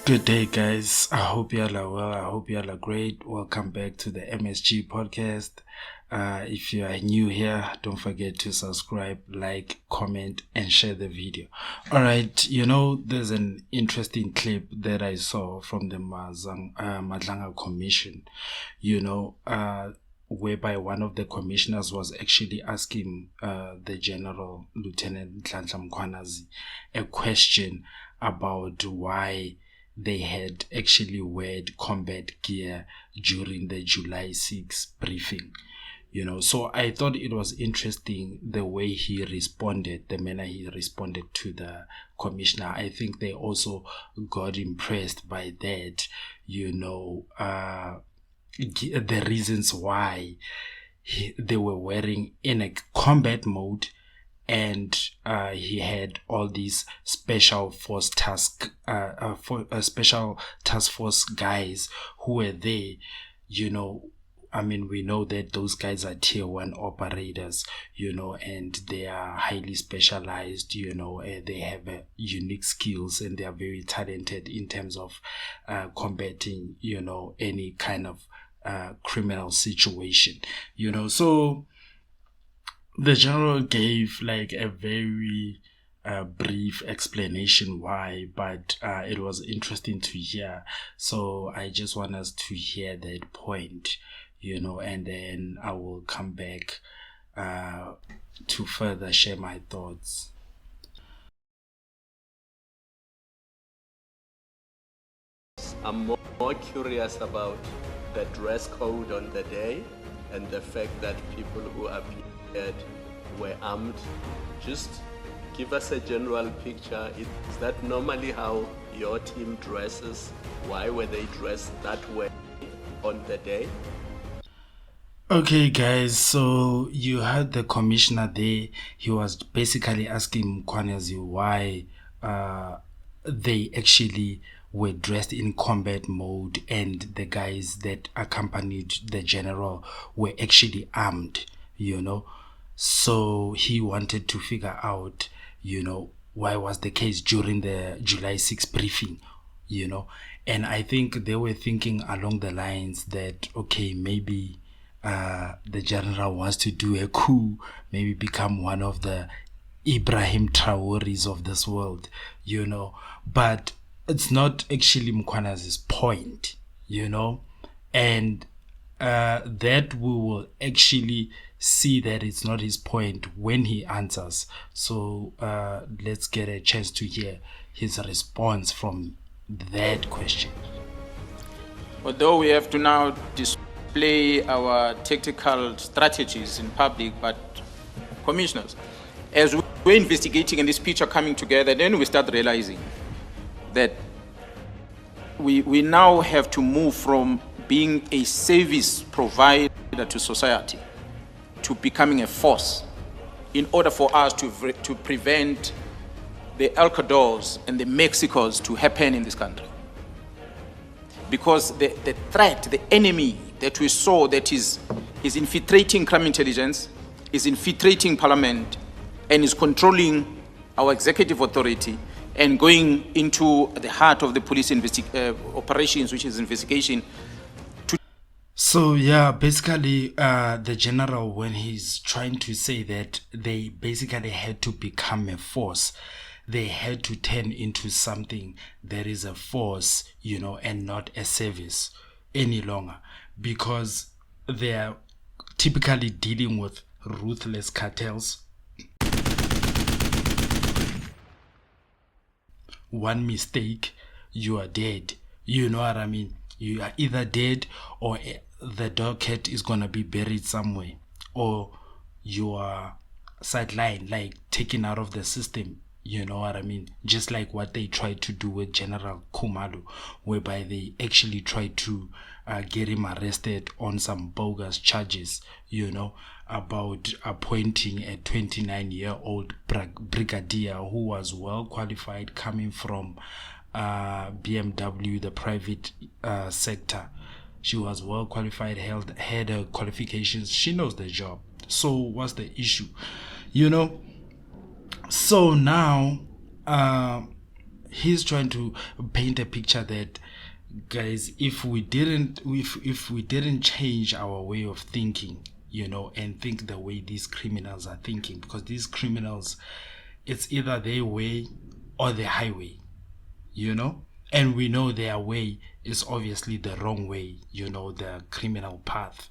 Good day, guys. I hope you all are well. I hope you all are great. Welcome back to the MSG podcast. If you are new here, don't forget to subscribe, like, comment, and share the video. All right, there's an interesting clip that I saw from the Nhlanhla Commission, whereby one of the commissioners was actually asking the General Lieutenant Nhlanhla Mkhwanazi a question about why they had actually weared combat gear during the July 6 briefing. So I thought it was interesting the way he responded, the manner he responded to the commissioner. I think they also got impressed by that, the reasons why they were wearing in a combat mode, and he had all these special task force guys who were there. We know that those guys are tier 1 operators, and they are highly specialized, they have unique skills, and they are very talented in terms of combating, any kind of criminal situation, so the general gave like a very brief explanation why, but it was interesting to hear. So I just want us to hear that point, and then I will come back to further share my thoughts. I'm more curious about the dress code on the day and the fact that people who appeared were armed. Just give us a general picture. Is that normally how your team dresses? Why were they dressed that way on the day? Okay, guys, so you heard the commissioner there. He was basically asking Mkhwanazi why they actually were dressed in combat mode, and the guys that accompanied the general were actually armed, So he wanted to figure out, why was the case during the July 6 briefing, and I think they were thinking along the lines that, okay, maybe the general wants to do a coup, maybe become one of the Ibrahim Traore's of this world, but it's not actually Mkhwanazi's point, and that we will actually see that it's not his point when he answers. So let's get a chance to hear his response from that question. Although we have to now display our tactical strategies in public, but commissioners, as we're investigating and this picture coming together, then we start realizing that we now have to move from being a service provider to society to becoming a force in order for us to prevent the El Cadors and the Mexicos to happen in this country. Because the threat, the enemy that we saw that is infiltrating crime intelligence, is infiltrating parliament, and is controlling our executive authority and going into the heart of the police operations, which is investigation. So yeah, basically the general, when he's trying to say that they basically had to become a force, they had to turn into something that is a force, and not a service any longer, because they are typically dealing with ruthless cartels. One mistake, you are dead. You know what I mean? You are either dead, or the docket is gonna be buried somewhere, or you are sidelined, like taken out of the system. You know what I mean? Just like what they tried to do with General Khumalo, whereby they actually tried to get him arrested on some bogus charges, about appointing a 29-year-old brigadier who was well qualified, coming from BMW, the private sector. She was well qualified, had her qualifications. She knows the job. So what's the issue? So now he's trying to paint a picture that, guys, if we didn't change our way of thinking, and think the way these criminals are thinking, because these criminals, it's either their way or the highway, and we know their way is obviously the wrong way, the criminal path,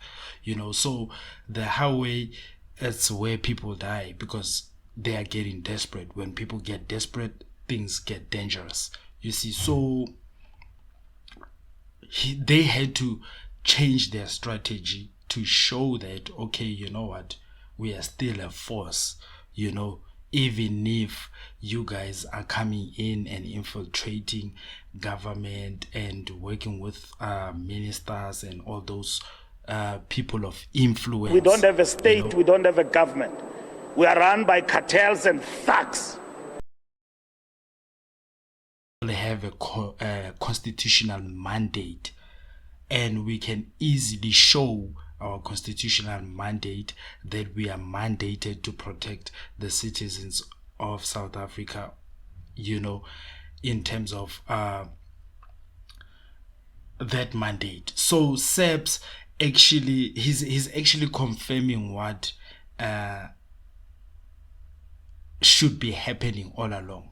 so the highway, it's where people die because they are getting desperate. When people get desperate, things get dangerous, you see. So they had to change their strategy to show that, okay, you know what, we are still a force, even if you guys are coming in and infiltrating government and working with ministers and all those people of influence. We don't have a state, we don't have a government. We are run by cartels and thugs. We have a constitutional mandate, and we can easily show our constitutional mandate that we are mandated to protect the citizens of South Africa, in terms of that mandate. So SAPS actually, he's actually confirming what should be happening all along.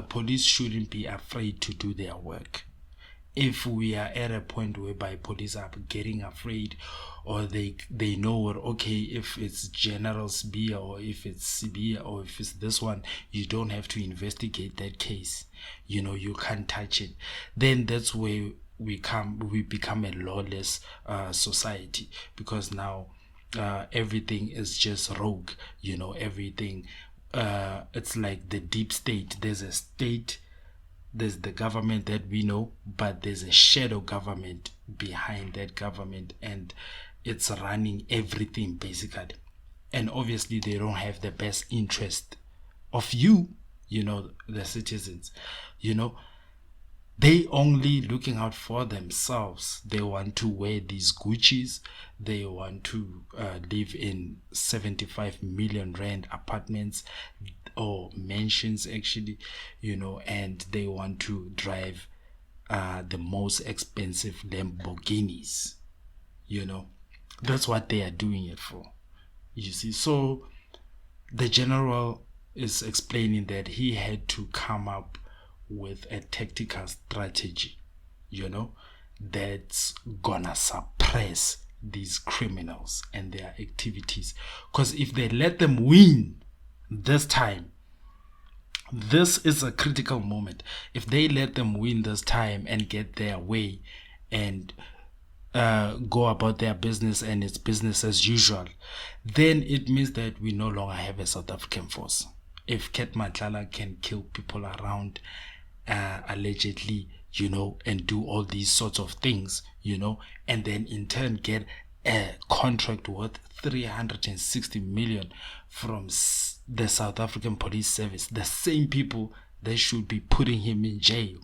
Police shouldn't be afraid to do their work. If we are at a point whereby police are getting afraid, or they know, okay, if it's General's beer, or if it's CB, or if it's this one, you don't have to investigate that case, you can't touch it, then that's where we become a lawless society, because now everything is just rogue, everything, it's like the deep state. There's a state, there's the government that we know, but there's a shadow government behind that government, and it's running everything basically. And obviously they don't have the best interest of you, the citizens. They only looking out for themselves. They want to wear these Gucci's. They want to live in 75 million rand apartments or mansions, actually, and they want to drive the most expensive Lamborghinis. That's what they are doing it for, you see. So the general is explaining that he had to come up with a tactical strategy, that's gonna suppress these criminals and their activities. Because if they let them win this time, this is a critical moment. If they let them win this time and get their way and go about their business and it's business as usual, then it means that we no longer have a South African force. If Nhlanhla can kill people around allegedly, and do all these sorts of things, and then in turn get a contract worth 360 million from the South African Police Service, the same people that should be putting him in jail,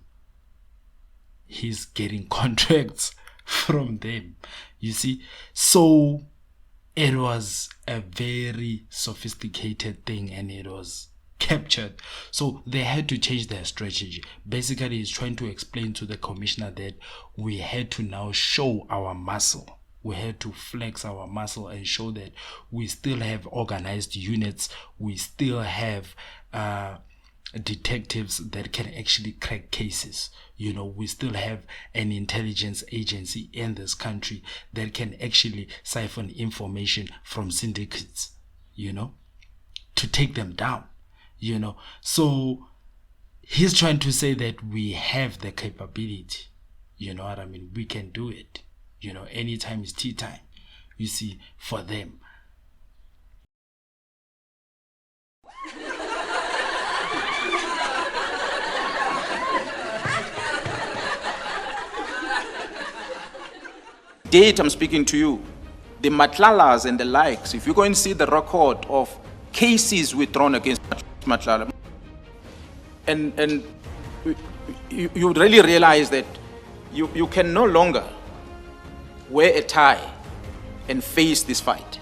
he's getting contracts from them, you see. So it was a very sophisticated thing, and it was captured. So they had to change their strategy. Basically, he's trying to explain to the commissioner that we had to now show our muscle. We had to flex our muscle and show that we still have organized units. We still have detectives that can actually crack cases. We still have an intelligence agency in this country that can actually siphon information from syndicates, to take them down. So he's trying to say that we have the capability, what I mean, we can do it, anytime is tea time, you see, for them. Date I'm speaking to you, the Nhlanhlas and the likes, if you go and see the record of cases withdrawn against Nhlanhla, and you really realize that you can no longer wear a tie and face this fight.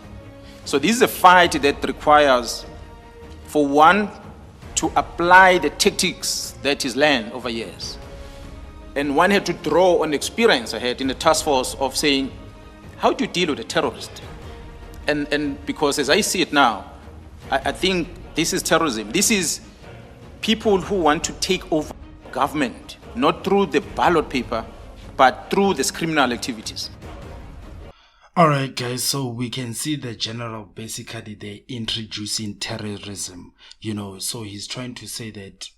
So this is a fight that requires, for one, to apply the tactics that is learned over years. And one had to draw on experience I had in the task force of saying, how do you deal with a terrorist? And because as I see it now, I think this is terrorism. This is people who want to take over government, not through the ballot paper, but through these criminal activities. All right, guys, so we can see the general basically they're introducing terrorism, so he's trying to say that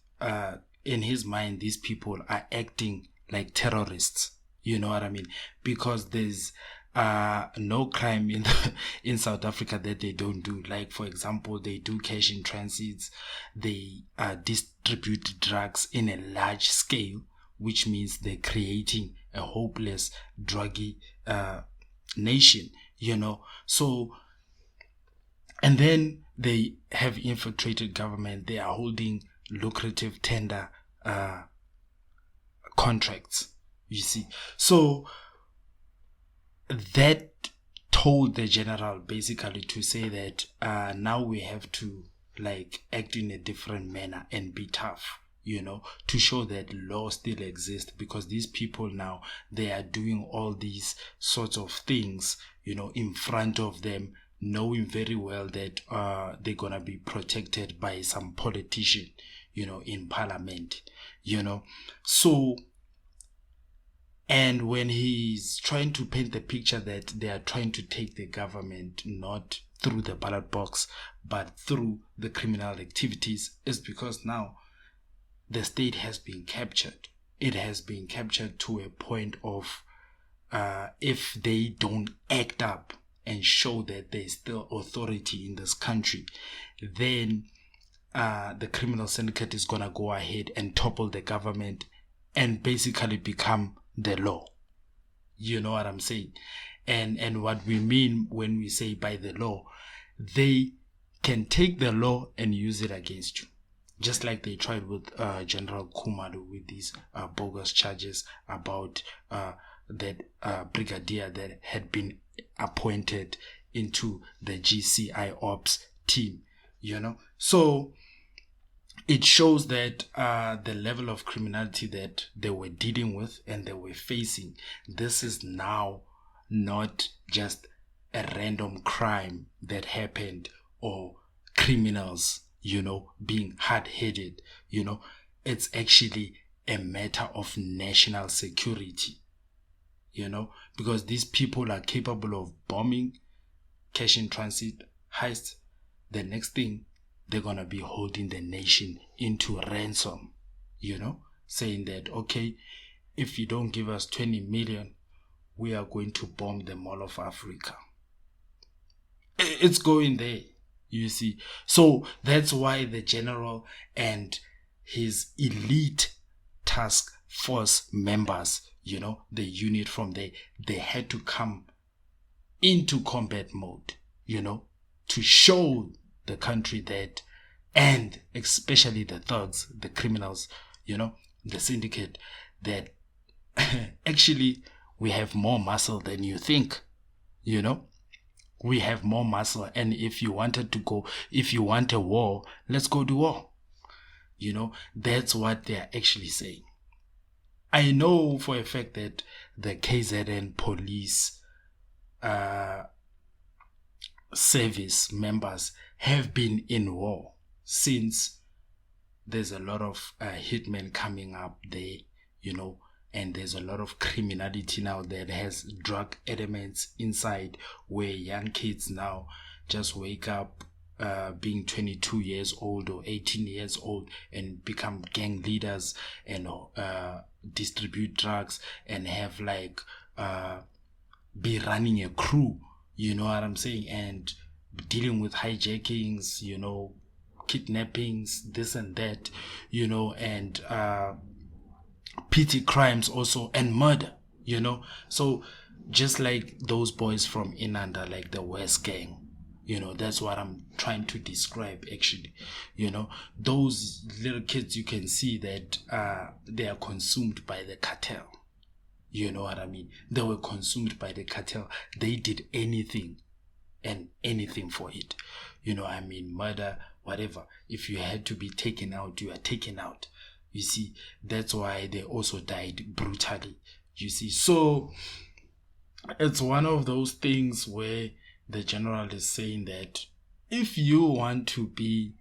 in his mind, these people are acting like terrorists, you know what I mean? Because there's no crime in South Africa that they don't do. Like, for example, they do cash in transits, they distribute drugs in a large scale, which means they're creating a hopeless, druggy nation, so, and then they have infiltrated government. They are holding lucrative tender contracts, you see. So that told the general basically to say that now we have to act in a different manner and be tough, to show that law still exists, because these people now, they are doing all these sorts of things, in front of them, knowing very well that they're gonna be protected by some politician, in parliament, so. And when he's trying to paint the picture that they are trying to take the government not through the ballot box but through the criminal activities, is because now the state has been captured. It has been captured to a point of if they don't act up and show that there's still authority in this country, then the criminal syndicate is going to go ahead and topple the government and basically become the law. You know what I'm saying? And what we mean when we say by the law, they can take the law and use it against you. Just like they tried with General Khumalo with these bogus charges about that brigadier that had been appointed into the GCI ops team, So it shows that the level of criminality that they were dealing with and they were facing, this is now not just a random crime that happened or criminals, being hard-headed, it's actually a matter of national security, because these people are capable of bombing, cash in transit, heist. The next thing, they're going to be holding the nation into ransom, saying that, okay, if you don't give us 20 million, we are going to bomb the Mall of Africa. It's going there, you see. So that's why the general and his elite task force members, the unit from there, they had to come into combat mode, to show the country that, and especially the thugs, the criminals, the syndicate, that actually we have more muscle than you think, we have more muscle. And if you want a war, let's go to war. That's what they're actually saying. I know for a fact that the KZN police service members have been in war since there's a lot of hitmen coming up there, and there's a lot of criminality now that has drug elements inside, where young kids now just wake up being 22 years old or 18 years old and become gang leaders and distribute drugs and have be running a crew, you know what I'm saying, and dealing with hijackings, kidnappings, this and that, and petty crimes also, and murder, so just like those boys from Inanda, like the West Gang, that's what I'm trying to describe actually. Those little kids, you can see that they are consumed by the cartel. You know what I mean? They were consumed by the cartel. They did anything and anything for it. Murder whatever. If you had to be taken out, you are taken out. You see, that's why they also died brutally. You see, so it's one of those things where the general is saying that if you want to be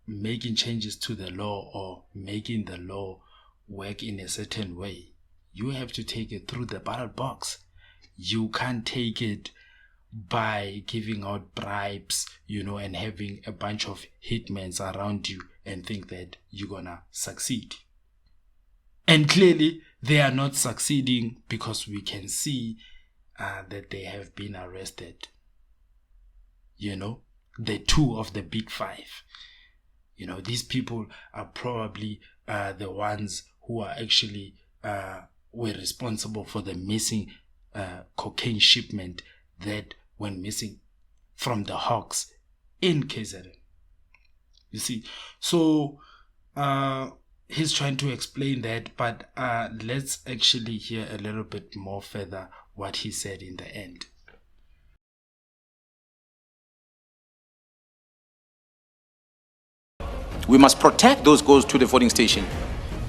making changes to the law or making the law work in a certain way, you have to take it through the ballot box. You can't take it by giving out bribes, and having a bunch of hitmen around you and think that you're gonna succeed. And clearly they are not succeeding, because we can see that they have been arrested. The two of the big five. These people are probably the ones who are actually were responsible for the missing cocaine shipment that went missing from the Hawks in KZN. You see, so he's trying to explain that, but let's actually hear a little bit more further what he said in the end. We must protect those goes to the voting station.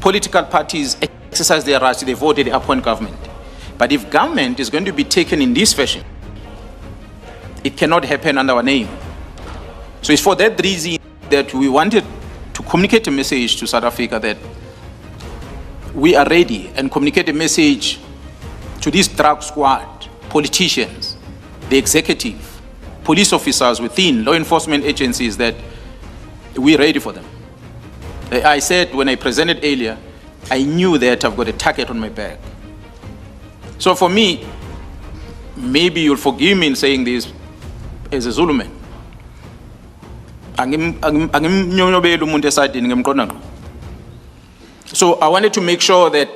Political parties exercise their rights, they vote, they appoint government. But if government is going to be taken in this fashion, it cannot happen under our name. So it's for that reason that we wanted to communicate a message to South Africa that we are ready, and communicate a message to this drug squad, politicians, the executive, police officers within law enforcement agencies, that we're ready for them. I said when I presented earlier, I knew that I've got a target on my back. So for me, maybe you'll forgive me in saying this as a Zulu man. So I wanted to make sure that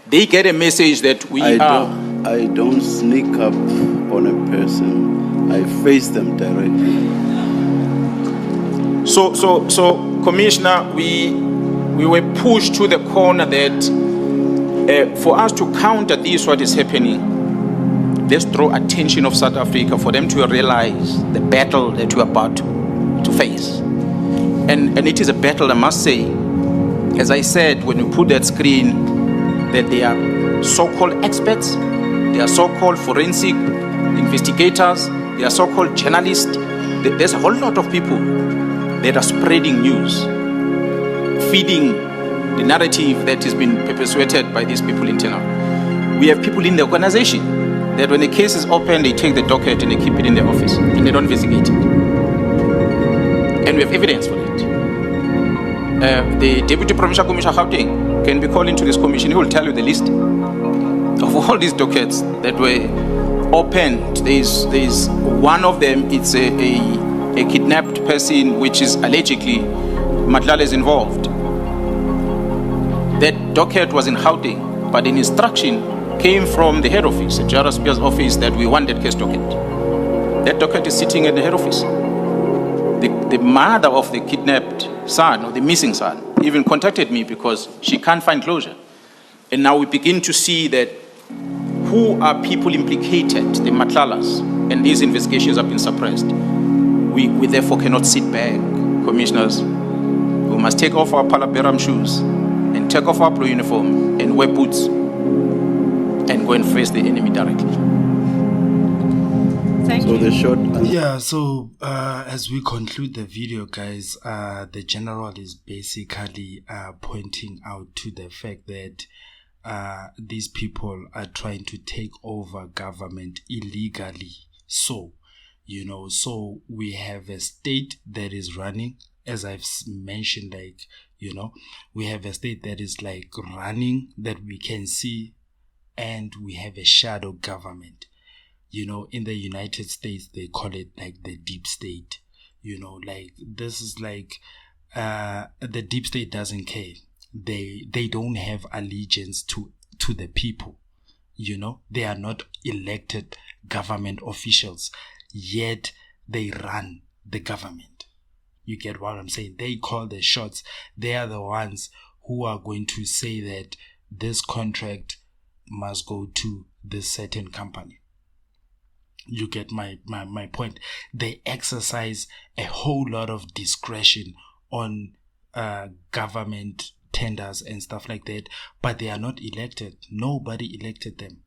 they get a message that I don't sneak up on a person. I face them directly. So Commissioner, we were pushed to the corner that for us to counter this, what is happening, let's draw attention of South Africa for them to realize the battle that we're about to face. And it is a battle, I must say, as I said, when we put that screen, that they are so-called experts, they are so-called forensic investigators, they are so-called journalists. There's a whole lot of people that are spreading news, feeding the narrative that has been perpetuated by these people internal. We have people in the organization that when the case is open, they take the docket and they keep it in their office and they don't investigate it. And we have evidence for it. The Deputy Provincial Commissioner Gauteng can be called into this commission. He will tell you the list of all these dockets that were opened. There's one of them, it's a kidnapped person which is allegedly Nhlanhla is involved. That docket was in Gauteng, but an instruction came from the head office, the General Spear's office, that we want that case docket. That docket is sitting at the head office. The mother of the kidnapped son, or the missing son, even contacted me because she can't find closure. And now we begin to see that who are people implicated, the Nhlanhlas, and these investigations have been suppressed. We therefore cannot sit back, commissioners. We must take off our Palaberam shoes and take off our blue uniform and wear boots and go and face the enemy directly. Thank you. Yeah, so as we conclude the video, guys, the general is basically pointing out to the fact that these people are trying to take over government illegally. So we have a state that is running, as I've mentioned, we have a state that is running, that we can see, and we have a shadow government. In the United States, they call it the deep state. This is the deep state doesn't care. They don't have allegiance to the people. They are not elected government officials, yet they run the government. You get what I'm saying? They call the shots. They are the ones who are going to say that this contract must go to this certain company. You get my point. They exercise a whole lot of discretion on government tenders and stuff like that, but they are not elected. Nobody elected them.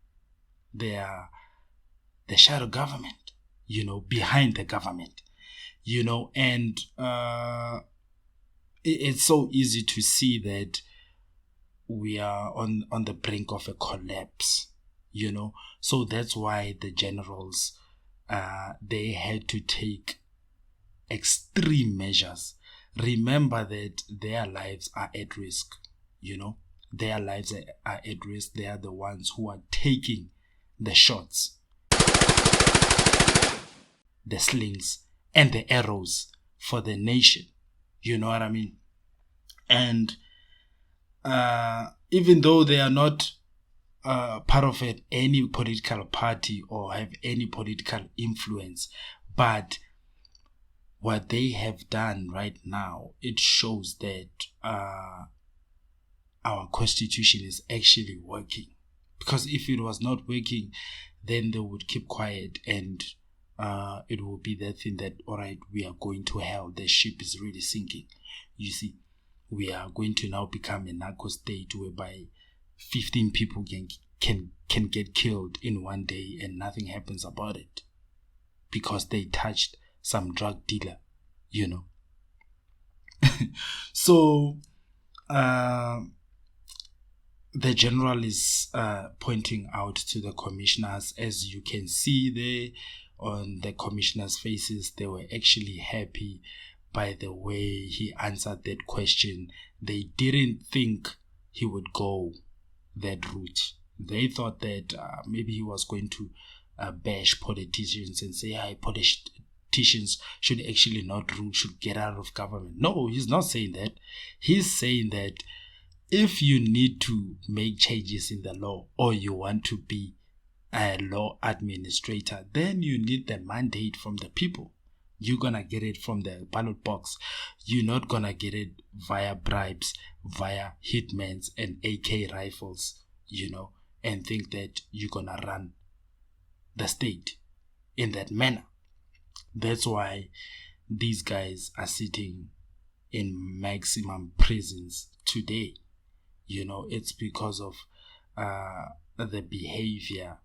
They are the shadow government, behind the government, and it's so easy to see that we are on the brink of a collapse, so that's why the generals, they had to take extreme measures. Remember that their lives are at risk, their lives are at risk. They are the ones who are taking the shots, the slings and the arrows for the nation. You know what I mean? And even though they are not part of any political party or have any political influence, but what they have done right now, it shows that our constitution is actually working. Because if it was not working, then they would keep quiet, and it will be that thing that, all right, we are going to hell. The ship is really sinking. You see, we are going to now become a narco state whereby 15 people can get killed in one day and nothing happens about it because they touched some drug dealer, So the general is pointing out to the commissioners, as you can see there on the commissioners' faces, they were actually happy by the way he answered that question. They didn't think he would go that route. They thought that maybe he was going to bash politicians and say, hey, politicians should actually not rule, should get out of government. No, he's not saying that. He's saying that if you need to make changes in the law, or you want to be a law administrator, then you need the mandate from the people. You're gonna get it from the ballot box. You're not gonna get it via bribes, via hitmans and AK rifles, and think that you're gonna run the state in that manner. That's why these guys are sitting in maximum prisons today. It's because of the behavior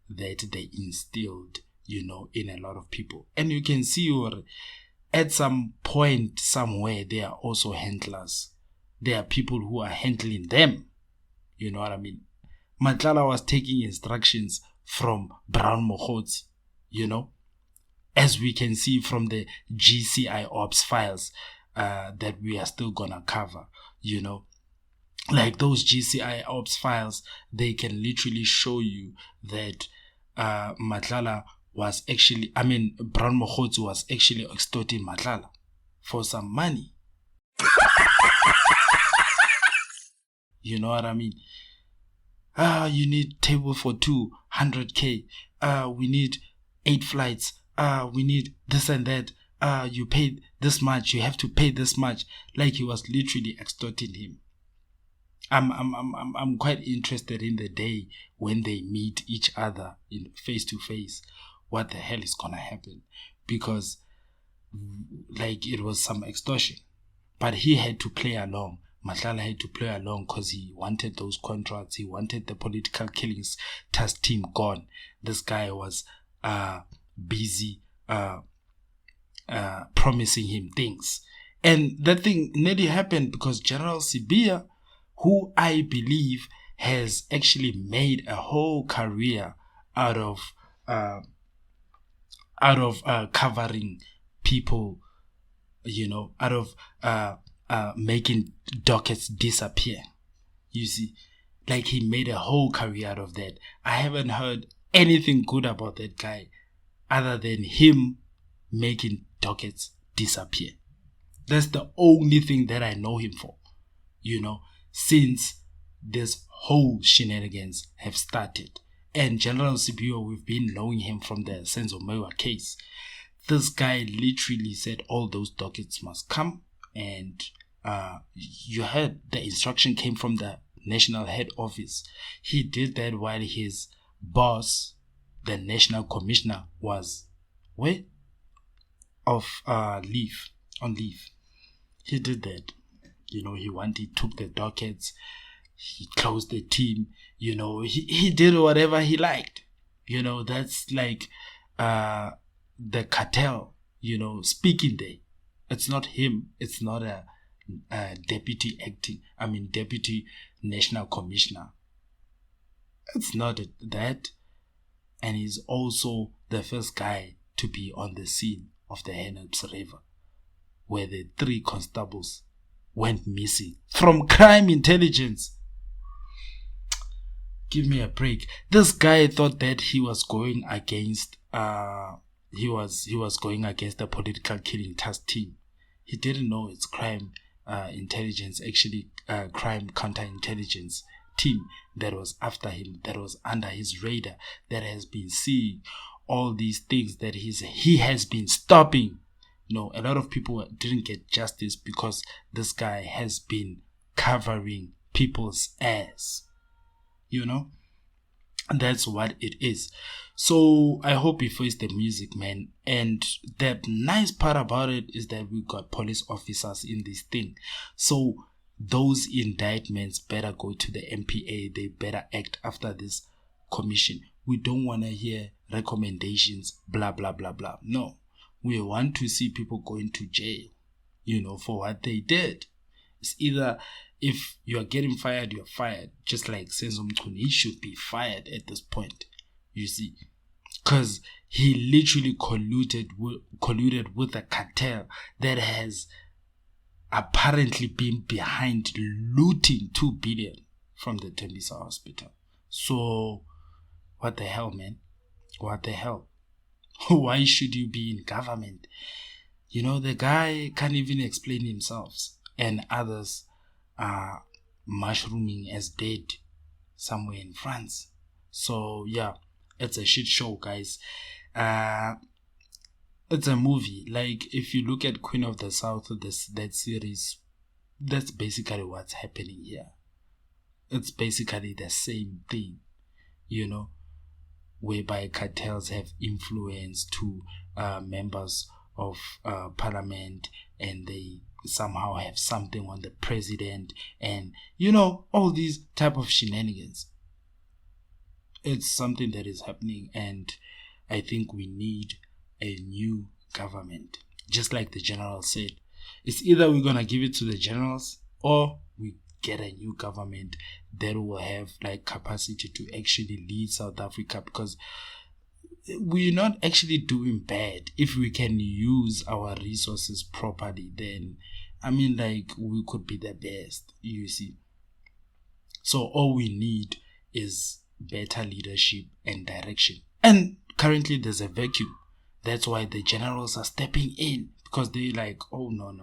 that they instilled, in a lot of people. And you can see, or at some point somewhere, they are also handlers. There are people who are handling them. You know what I mean? Nhlanhla was taking instructions from Brown Mokgotsi, as we can see from the GCI Ops files that we are still gonna cover, Like those GCI Ops files, they can literally show you that Nhlanhla was actually, Brown Mokgotsi was actually extorting Nhlanhla for some money. You know what I mean? You need table for 200K. We need 8 flights. We need this and that. You paid this much. You have to pay this much. Like he was literally extorting him. I'm quite interested in the day when they meet each other in face to face. What the hell is gonna happen? Because it was some extortion, but he had to play along. Nhlanhla had to play along because he wanted those contracts. He wanted the political killings task team gone. This guy was busy promising him things, and that thing nearly happened because General Sibia, who I believe has actually made a whole career out of covering people, out of making dockets disappear. You see, he made a whole career out of that. I haven't heard anything good about that guy other than him making dockets disappear. That's the only thing that I know him for, since this whole shenanigans have started. And General Sibia, we've been knowing him from the Senzo Mewa case. This guy literally said all those dockets must come, and you heard the instruction came from the national head office. He did that while his boss, the national commissioner was where? On leave. He did that. He took the dockets, he closed the team, he did whatever he liked. That's like the cartel, speaking there. It's not him, it's not a deputy national commissioner. It's not that. And he's also the first guy to be on the scene of the Hennops River, where the 3 constables went missing from crime intelligence. Give me a break. This guy thought that he was going against he was going against the political killing task team. He didn't know it's crime intelligence, actually crime counterintelligence team that was after him, that was under his radar, that has been seeing all these things that he has been stopping. A lot of people didn't get justice because this guy has been covering people's ass. That's what it is. So I hope you face the music, man. And the nice part about it is that we got police officers in this thing. So those indictments better go to the MPA. They better act after this commission. We don't want to hear recommendations, blah, blah, blah, blah. No. We want to see people going to jail, for what they did. It's either if you are getting fired, you're fired. Just like Senzo Mkhwanazi, he should be fired at this point, you see. Because he literally colluded with a cartel that has apparently been behind looting 2 billion from the Tembisa hospital. So, what the hell, man? What the hell? Why should you be in government? The guy can't even explain himself, and others are mushrooming as dead somewhere in France. So yeah, it's a shit show, guys. It's a movie. Like, if you look at Queen of the South, that series, that's basically what's happening here. It's basically the same thing, whereby cartels have influence to members of parliament, and they somehow have something on the president, and all these type of shenanigans. It's something that is happening, and I think we need a new government. Just like the general said, it's either we're gonna give it to the generals or we get a new government that will have like capacity to actually lead South Africa, because we're not actually doing bad. If we can use our resources properly, then we could be the best, you see. So all we need is better leadership and direction, and currently there's a vacuum. That's why the generals are stepping in, because they're like, oh no,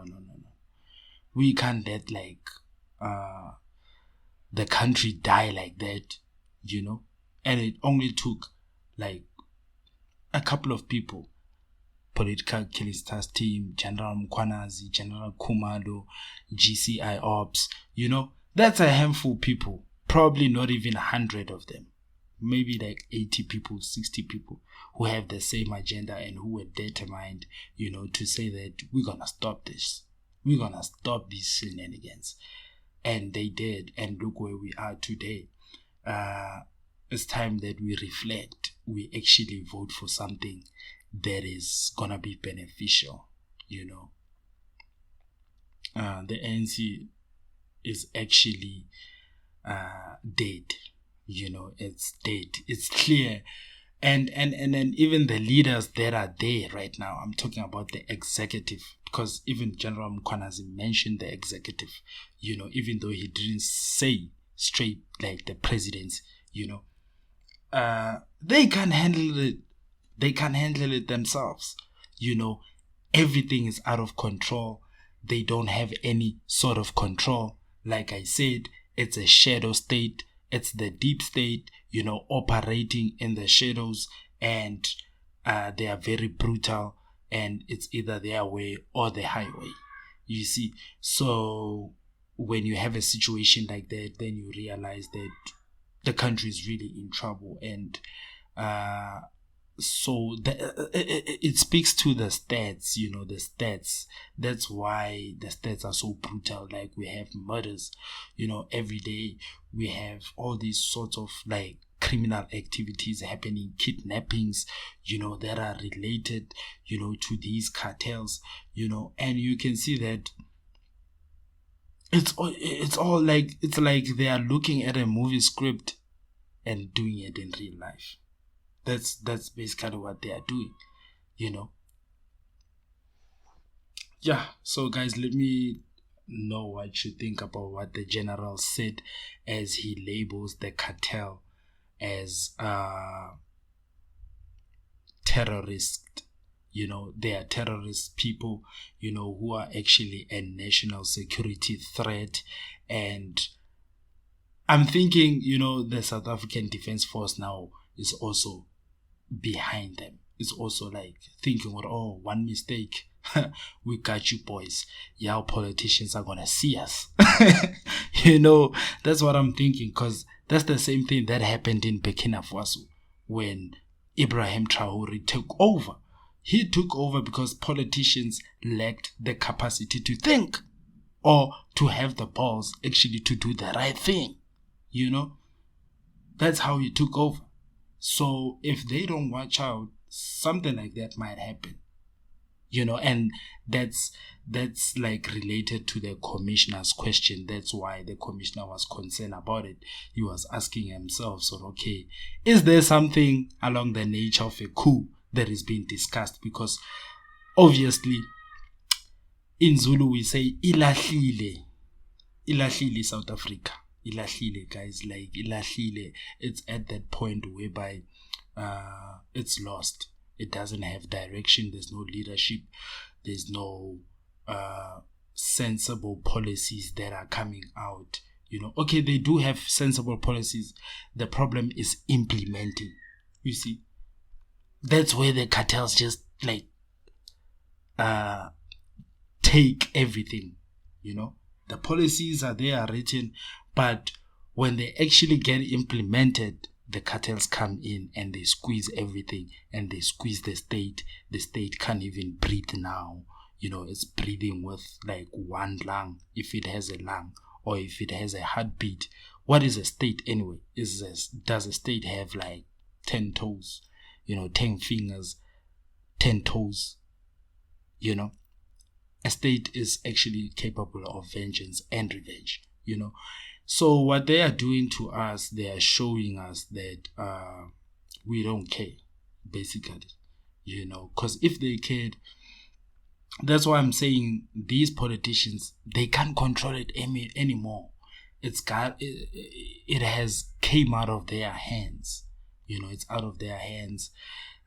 we can't let the country die like that, and it only took like a couple of people, political killing task team, General Mkhwanazi, General Khumalo, GCI Ops, that's a handful of people, probably not even 100 of them, maybe like 80 people, 60 people who have the same agenda and who were determined, to say that we're gonna stop this, we're gonna stop these shenanigans. And they did, and look where we are today. It's time that we reflect, we actually vote for something that is gonna be beneficial, The ANC is actually dead, it's dead, it's clear. And then even the leaders that are there right now, I'm talking about the executive, because even General Mkhwanazi mentioned the executive, even though he didn't say straight like the presidents, they can't handle it. They can't handle it themselves. Everything is out of control. They don't have any sort of control. Like I said, it's a shadow state. It's the deep state, operating in the shadows, and they are very brutal, and it's either their way or the highway, you see. So when you have a situation like that, then you realize that the country is really in trouble, and so it speaks to the stats, the stats. That's why the stats are so brutal. Like, we have murders, every day. We have all these sorts of like criminal activities happening, kidnappings, that are related, to these cartels, and you can see that it's all like, it's like they are looking at a movie script and doing it in real life. That's basically what they are doing, Yeah, so guys, let me know what you think about what the general said as he labels the cartel as terrorist. They are terrorist people, who are actually a national security threat. And I'm thinking, the South African Defence Force now is also behind them. It's also like thinking, oh, one mistake, we got you boys. Yeah, politicians are gonna see us. That's what I'm thinking, because that's the same thing that happened in Burkina Faso when Ibrahim Traoré took over. He took over because politicians lacked the capacity to think or to have the balls actually to do the right thing. That's how he took over. So if they don't watch out, something like that might happen. And that's like related to the commissioner's question. That's why the commissioner was concerned about it. He was asking himself, okay, is there something along the nature of a coup that is being discussed? Because obviously in Zulu we say ilahlile South Africa. Ilahlile, guys, like ilahlile. It's at that point whereby it's lost. It doesn't have direction. There's no leadership. There's no sensible policies that are coming out. Okay, they do have sensible policies. The problem is implementing. You see, that's where the cartels just like take everything. The policies are there, are written, but when they actually get implemented, the cartels come in and they squeeze everything, and they squeeze the state. The state can't even breathe now. It's breathing with like one lung, if it has a lung, or if it has a heartbeat. What is a state anyway? Does a state have like 10 toes? 10 fingers, 10 toes? A state is actually capable of vengeance and revenge. So what they are doing to us, they are showing us that we don't care, basically, because if they cared, that's why I'm saying these politicians, they can't control it anymore. It has came out of their hands. It's out of their hands.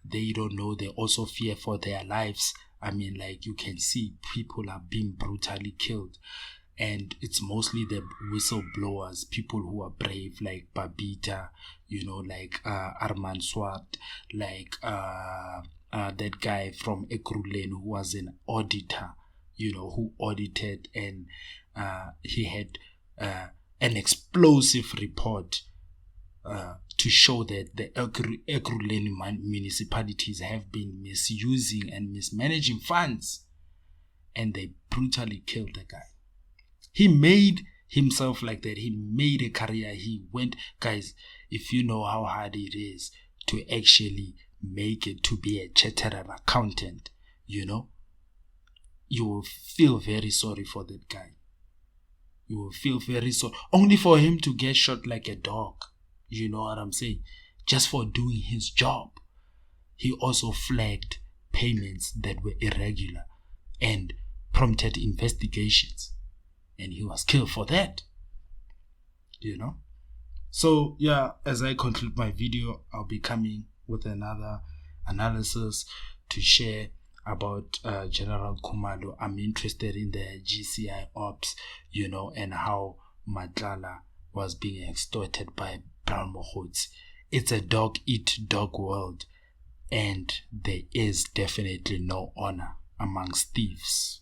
They don't know. They also fear for their lives. I mean, like, you can see people are being brutally killed. And it's mostly the whistleblowers, people who are brave, like Babita, like Arman Swart, like that guy from Ekurhuleni who was an auditor, who audited, and he had an explosive report to show that the Ekurhuleni municipalities have been misusing and mismanaging funds, and they brutally killed the guy. He made himself like that. He made a career. He went, guys, if you know how hard it is to actually make it to be a chartered accountant, you will feel very sorry for that guy. You will feel very sorry. Only for him to get shot like a dog. You know what I'm saying? Just for doing his job. He also flagged payments that were irregular and prompted investigations. And he was killed for that. So, yeah, as I conclude my video, I'll be coming with another analysis to share about General Khumalo. I'm interested in the GCI ops, and how Nhlanhla was being extorted by Brown Mokgotsi. It's a dog-eat-dog world, and there is definitely no honor amongst thieves.